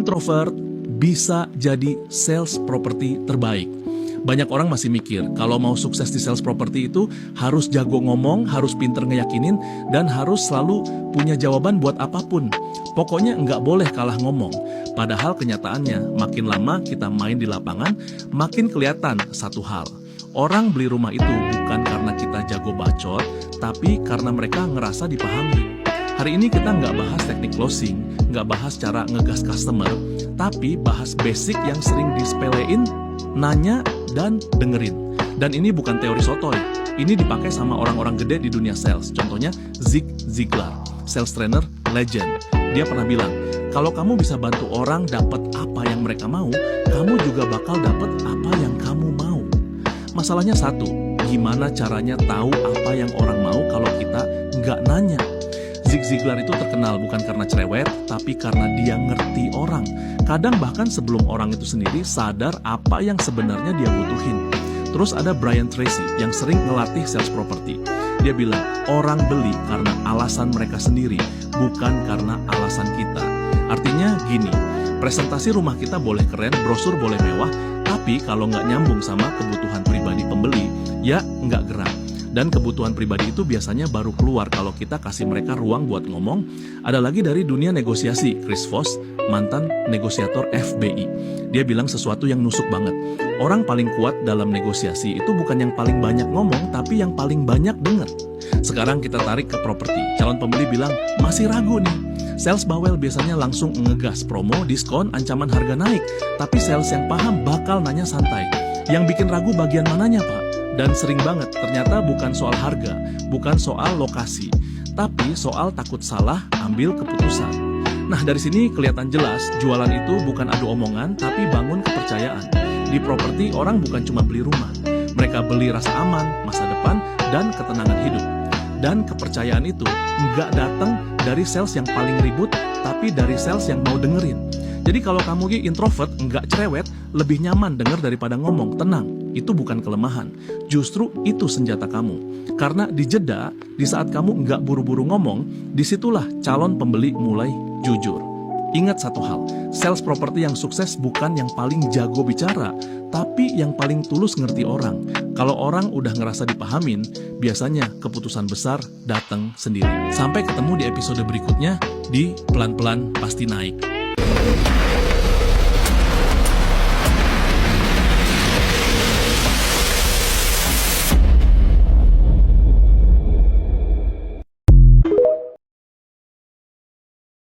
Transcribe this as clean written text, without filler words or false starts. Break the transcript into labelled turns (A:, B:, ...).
A: introvert bisa jadi sales properti terbaik. Banyak orang masih mikir, kalau mau sukses di sales properti itu harus jago ngomong, harus pinter ngeyakinin, dan harus selalu punya jawaban buat apapun. Pokoknya nggak boleh kalah ngomong. Padahal kenyataannya, makin lama kita main di lapangan, makin kelihatan satu hal. Orang beli rumah itu bukan karena kita jago bacot, tapi karena mereka ngerasa dipahami. Hari ini kita nggak bahas teknik closing, nggak bahas cara ngegas customer, tapi bahas basic yang sering disepelein, nanya, dan dengerin. Dan ini bukan teori sotoy, ini dipakai sama orang-orang gede di dunia sales. Contohnya Zig Ziglar, sales trainer legend. Dia pernah bilang, kalau kamu bisa bantu orang dapat apa yang mereka mau, kamu juga bakal dapat apa yang kamu mau. Masalahnya satu, gimana caranya tahu apa yang orang mau kalau kita nggak nanya? Zig Ziglar itu terkenal bukan karena cerewet, tapi karena dia ngerti orang. Kadang bahkan sebelum orang itu sendiri sadar apa yang sebenarnya dia butuhin. Terus ada Brian Tracy yang sering ngelatih sales property. Dia bilang, orang beli karena alasan mereka sendiri, bukan karena alasan kita. Artinya gini, presentasi rumah kita boleh keren, brosur boleh mewah, tapi kalau nggak nyambung sama kebutuhan pribadi pembeli, ya nggak gerak. Dan kebutuhan pribadi itu biasanya baru keluar kalau kita kasih mereka ruang buat ngomong. Ada lagi dari dunia negosiasi, Chris Voss, mantan negosiator FBI. Dia bilang sesuatu yang nusuk banget. Orang paling kuat dalam negosiasi itu bukan yang paling banyak ngomong, tapi yang paling banyak denger. Sekarang kita tarik ke properti. Calon pembeli bilang, masih ragu nih. Sales bawel biasanya langsung ngegas promo, diskon, ancaman harga naik. Tapi sales yang paham bakal nanya santai. Yang bikin ragu bagian mananya, Pak? Dan sering banget, ternyata bukan soal harga, bukan soal lokasi, tapi soal takut salah ambil keputusan. Nah, dari sini kelihatan jelas, jualan itu bukan adu omongan, tapi bangun kepercayaan. Di properti, orang bukan cuma beli rumah. Mereka beli rasa aman, masa depan, dan ketenangan hidup. Dan kepercayaan itu nggak datang dari sales yang paling ribut, tapi dari sales yang mau dengerin. Jadi kalau kamu introvert, nggak cerewet, lebih nyaman denger daripada ngomong. Tenang, itu bukan kelemahan. Justru itu senjata kamu. Karena di jeda, di saat kamu nggak buru-buru ngomong, disitulah calon pembeli mulai jujur. Ingat satu hal, sales properti yang sukses bukan yang paling jago bicara, tapi yang paling tulus ngerti orang. Kalau orang udah ngerasa dipahamin, biasanya keputusan besar datang sendiri. Sampai ketemu di episode berikutnya di Pelan-Pelan Pasti Naik.